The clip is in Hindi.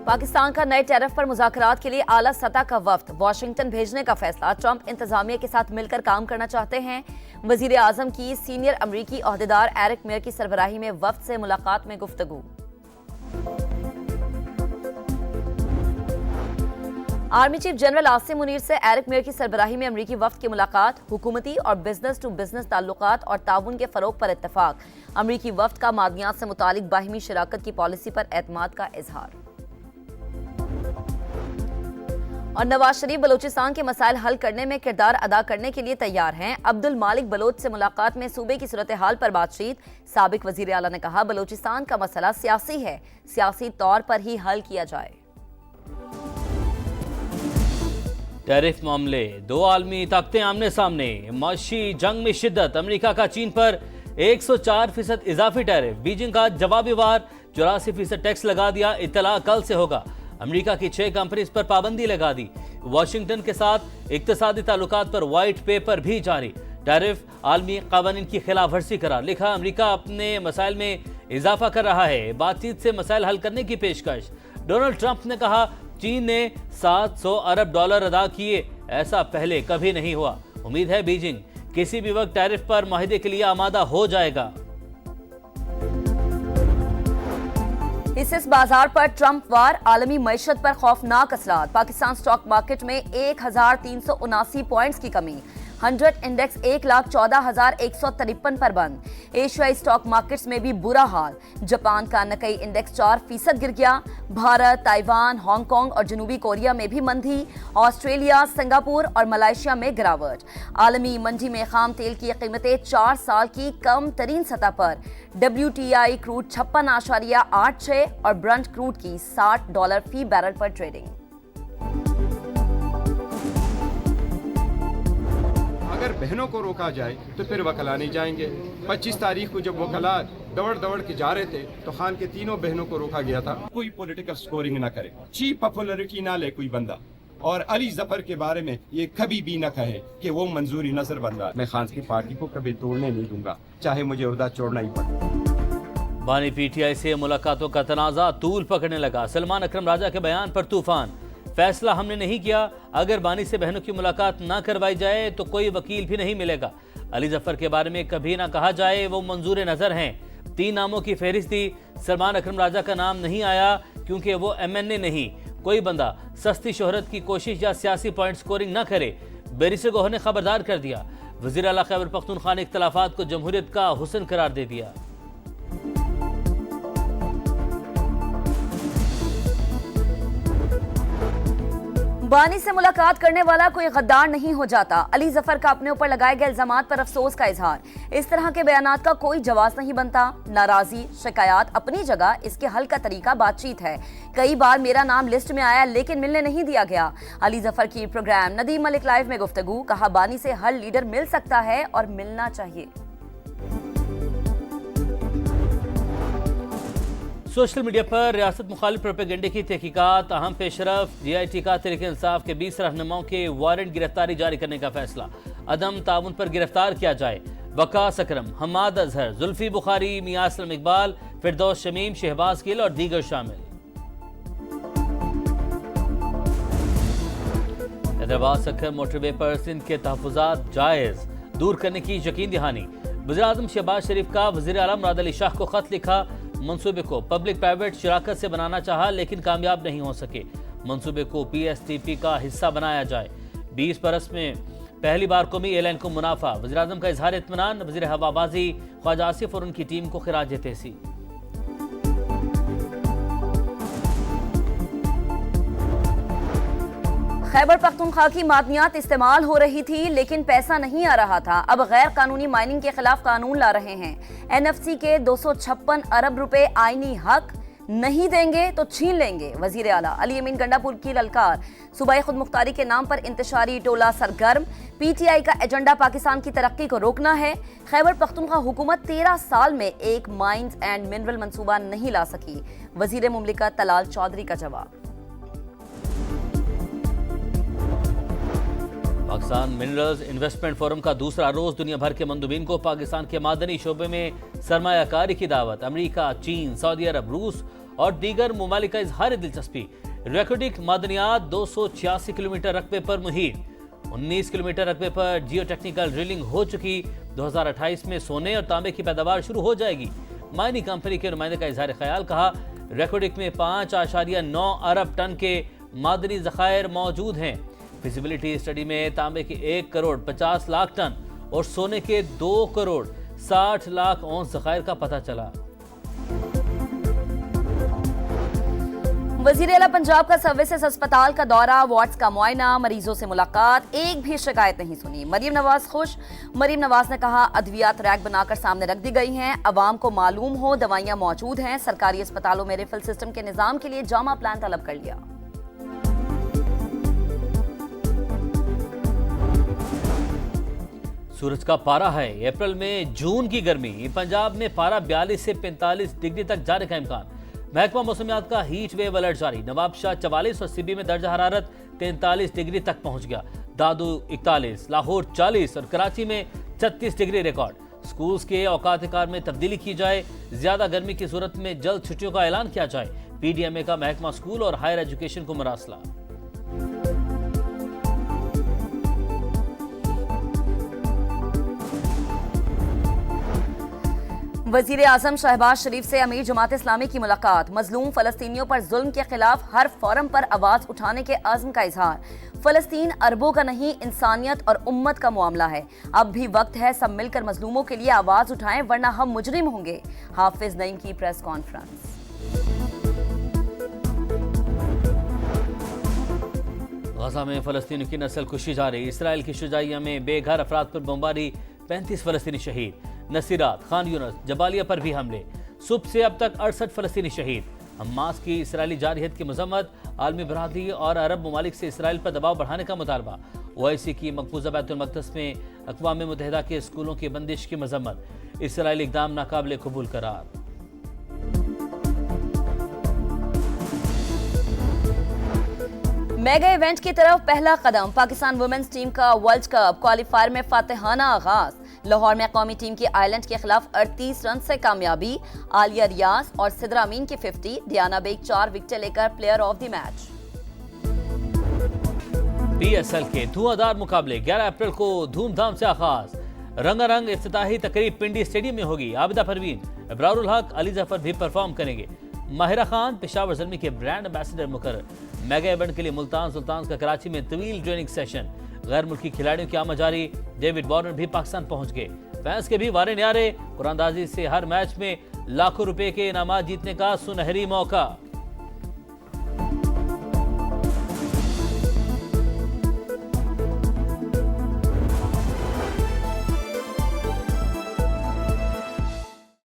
पाकिस्तान का नए टैरिफ पर मुज़ाकरात के लिए आला सतह का वफ्द वाशिंगटन भेजने का फैसला। ट्रंप इंतजामिया के साथ मिलकर काम करना चाहते हैं। वजीर आजम की सीनियर अमरीकी ओहदेदार एरिक मेयर की सरबराही में वफ्द से मुलाकात में गुफ्तगू। Army chief general Asim Munir से एरिक मेयर की सरबराही में अमरीकी वफ्द की मुलाकात। हुकूमती और बिजनेस टू बिजनेस ताल्लुकात और ताउन के फरोग पर इत्तफाक। अमरीकी वफ्द का मादनियात से मुतालिक बाहिमी शराकत की पॉलिसी पर एतमाद का इजहार। और नवाज शरीफ बलोचिस्तान के मसाइल हल करने में किरदार अदा करने के लिए तैयार हैं। अब्दुल मालिक बलोच से मुलाकात में सूबे की सूरत हाल पर बातचीत। साबिक वजीर आला ने कहा, बलोचिस्तान का मसला सियासी है, सियासी तौर पर ही हल किया जाए। टैरिफ मामले, दो आलमी ताकतें आमने सामने। माशी जंग में शिद्दत। अमेरिका का चीन पर 104% इजाफी टैरिफ। बीजिंग का जवाबी वार, 84% टैक्स लगा दिया। इत्तला कल से होगा। अमेरिका की 6 कंपनीज पर पाबंदी लगा दी। वाशिंगटन के साथ इक्तिसादी ताल्लुकात पर व्हाइट पेपर भी जारी। टैरिफ आलमी कानून की खिलाफ वर्जी करार। लिखा, अमेरिका अपने मसाइल में इजाफा कर रहा है, बातचीत से मसाइल हल करने की पेशकश। डोनाल्ड ट्रंप ने कहा, चीन ने $700 अरब अदा किए, ऐसा पहले कभी नहीं हुआ। उम्मीद है बीजिंग किसी भी वक्त टैरिफ पर माहिदे के लिए आमादा हो जाएगा। इस बाजार पर ट्रंप वार, आलमी मईशत पर खौफनाक असरात। पाकिस्तान स्टॉक मार्केट में 1379 पॉइंट्स की कमी। 100 इंडेक्स 1,14,153 पर बंद। एशियाई स्टॉक मार्केट्स में भी बुरा हाल। जापान का निक्केई इंडेक्स 4% गिर गया। भारत, ताइवान, हांगकांग और जनूबी कोरिया में भी मंदी। ऑस्ट्रेलिया, सिंगापुर और मलेशिया में गिरावट। आलमी मंडी में खाम तेल की कीमतें 4 साल की कम तरीन सतह पर। WTI क्रूड 56.86 और ब्रंट क्रूड की $60 फी बैरल पर ट्रेडिंग। अगर बहनों को रोका जाए तो फिर वकला नहीं जाएंगे। 25 तारीख को जब वकला दौड़ के जा रहे थे तो खान के तीनों बहनों को रोका गया था। कोई पॉलिटिकल स्कोरिंग ना करे, चीप पॉपुलरिटी ना ले कोई बंदा, और अली जफर के बारे में ये कभी भी न कहे कि वो मंजूरी नजर बन रहा है। मैं खान की पार्टी को कभी तोड़ने नहीं दूंगा, चाहे मुझे उहदा छोड़ना ही पड़े। बानी PTI से मुलाकातों का तनाजा तूल पकड़ने लगा। सलमान अकरम राजा के बयान पर तूफान। फैसला हमने नहीं किया, अगर बानी से बहनों की मुलाकात ना करवाई जाए तो कोई वकील भी नहीं मिलेगा। अली जफर के बारे में कभी ना कहा जाए वो मंजूर नजर हैं। 3 नामों की फहरिस्त दी। सलमान अकरम राजा का नाम नहीं आया क्योंकि वो MNA नहीं। कोई बंदा सस्ती शोहरत की कोशिश या सियासी पॉइंट स्कोरिंग न करे। बैरिस्टर गौहर ने खबरदार कर दिया। वज़ीर आला खैबर पख्तूनख्वा ने इख्तलाफात को जमहूरियत का हुस्न करार दे दिया। बानी से मुलाकात करने वाला कोई गद्दार नहीं हो जाता। अली जफर का अपने ऊपर लगाए गए इल्जामात पर अफसोस का इजहार। इस तरह के बयानात का कोई जवाब नहीं बनता। नाराजी, शिकायत अपनी जगह, इसके हल का तरीका बातचीत है। कई बार मेरा नाम लिस्ट में आया लेकिन मिलने नहीं दिया गया। अली जफर की प्रोग्राम नदीम मलिक लाइव में गुफ्तगू। कहा, बानी से हर लीडर मिल सकता है और मिलना चाहिए। सोशल मीडिया पर रियासत मुखालिफ प्रोपेगेंडे की तहकीकात। अहम पेशरफ DIT का तहरीक इंसाफ के 20 रहनुमाओं के वारंट गिरफ्तारी जारी करने का फैसला। अदम ताउन पर गिरफ्तार किया जाए। वकास अकरम, हम्माद अजहर, जुल्फी बुखारी, मियां असलम इकबाल, फिरदौस शमीम, शहबाज गिल और दीगर शामिल। हैदराबाद सखर मोटरवे पर सिंध के तहफुजात जायज दूर करने की यकीन दहानी। वज़ीर आज़म शहबाज शरीफ का वज़ीर आला मुराद अली शाह को खत लिखा। मंसूबे को पब्लिक प्राइवेट शराकत से बनाना चाहा लेकिन कामयाब नहीं हो सके। मंसूबे को PSTP का हिस्सा बनाया जाए। 20 बरस में पहली बार कौमी एयरलाइन को मुनाफा। वज़ीर आज़म का इजहार इत्मीनान। वज़ीर हवाबाजी ख्वाजा आसिफ और उनकी टीम को खिराज तहसीन। खैबर पख्तूनख्वा की मादनियात इस्तेमाल हो रही थी लेकिन पैसा नहीं आ रहा था। अब गैर कानूनी माइनिंग के खिलाफ कानून ला रहे हैं। NFC के 256 अरब रुपए आईनी हक नहीं देंगे तो छीन लेंगे। वजीर आला अली अमीन गंडापुर की ललकार। सूबाई खुद मुख्तारी के नाम पर इंतशारी टोला सरगर्म। PTI का एजेंडा पाकिस्तान की तरक्की को रोकना है। खैबर पख्तूनख्वा हुकूमत 13 साल में एक माइंस एंड मिनरल मंसूबा नहीं ला सकी। वजीर मुमलिकत तलाल चौधरी का जवाब। पाकिस्तान मिनरल्स इन्वेस्टमेंट फोरम का दूसरा रोज दुनिया भर के मंदूबीन को पाकिस्तान के मादनी शोबे में सरमायाकारी की दावत। अमेरिका, चीन, सऊदी अरब, रूस और दीगर ममालिक का इजहार दिलचस्पी। रेकोडिक मादनियात 286 किलोमीटर रकबे पर मुहित, 19 किलोमीटर रकबे पर जियो टेक्निकल ड्रिलिंग हो चुकी। 2028 में सोने और तांबे की पैदावार शुरू हो जाएगी। माइनिंग कंपनी के नुमाइंदे का इजहार ख्याल, कहा रेकोडिक में 5.9 अरब टन के मादनी जखायर मौजूद हैं। फिजिबिलिटी स्टडी में तांबे के 1 करोड़ 50 लाख टन और सोने के 2 करोड़ 60 लाख औंस जखायर का पता चला। वजीर आला पंजाब का सर्विसेज अस्पताल का दौरा, वार्ड्स का मुआयना, मरीजों से मुलाकात, एक भी शिकायत नहीं सुनी। मरीम नवाज खुश। मरीम नवाज ने कहा अद्वियात रैक बनाकर सामने रख दी गई हैं, अवाम को मालूम हो दवाइयां मौजूद हैं। सरकारी अस्पतालों में रिफिल सिस्टम के निजाम के लिए जामा प्लान तलब कर लिया। सूरज का पारा है, अप्रैल में जून की गर्मी। पंजाब में पारा 42 से 45 डिग्री तक जाने का इम्कान। महकमा मौसमियात का हीट वेव अलर्ट जारी। नवाबशाह 44 और सिबी में दर्जा हरारत 43 डिग्री तक पहुंच गया। दादू 41, लाहौर 40 और कराची में 36 डिग्री रिकॉर्ड। स्कूल्स के औकात कार में तब्दीली की जाए, ज्यादा गर्मी की सूरत में जल्द छुट्टियों का ऐलान किया जाए। पीडीएमए का महकमा स्कूल और हायर एजुकेशन को मरासला। वजीर आजम शहबाज शरीफ से अमीर जमात इस्लामी की मुलाकात। मजलूम फलस्तीनियों पर जुल्म के खिलाफ हर फोरम पर आवाज उठाने के अज़्म का इजहार। फलस्तीन अरबों का नहीं, इंसानियत और उम्मत का मामला है। अब भी वक्त है सब मिलकर मजलूमों के लिए आवाज उठाएं, वरना हम मुजरिम होंगे। हाफिज नईम की प्रेस कॉन्फ्रेंस। गजा में फलस्तीनियों की नस्ल कुशी जारी। इसराइल की शुजाइया में बेघर अफराद पर बमबारी, 35 फलस्तीनी शहीद। नसीरात, खान यूनस, जबालिया पर भी हमले। सुबह से अब तक 68 फलस्तीनी शहीद। हमास की इसराइली जारहियत की मजम्मत। आलमी बरादरी और अरब ममालिक से इसराइल पर दबाव बढ़ाने का मुतालबा। ओआईसी की मकबूजा बैतुल मक़दस में अक़वाम मुत्तहिदा के स्कूलों की बंदिश की मजम्मत। इसराइली इक़दाम नाकाबिले कबूल करार। मेगा इवेंट की तरफ पहला कदम। पाकिस्तान वुमेन्स टीम का वर्ल्ड कप क्वालिफायर में फातिहाना आगाज। लाहौर में कौमी टीम की आयरलैंड के खिलाफ 38 रन से कामयाबी। आलिया रियाज और सिद्रा अमीन की 50, डियाना बेग 4 विकेटें लेकर player of the match. PSL के धुआंधार मुकाबले 11 अप्रैल को धूमधाम से आगाज। रंगारंग इफ्तिताही तकरीब पिंडी स्टेडियम में होगी। आबिदा परवीन, इब्रारुल हक, अली जफर भी परफॉर्म करेंगे। माहिरा खान पेशावर ज़ल्मी के ब्रांड एम्बेसडर मुकर्रर। मेगा इवेंट के लिए मुल्तान सुल्तान का कराची में तवील ट्रेनिंग सेशन। गैर मुल्की खिलाड़ियों की आमद जारी। डेविड वार्नर भी पाकिस्तान पहुंच गए। फैंस के भी वारे न्यारे। कुरानदाजी से हर मैच में लाखों रुपए के इनामात जीतने का सुनहरी मौका।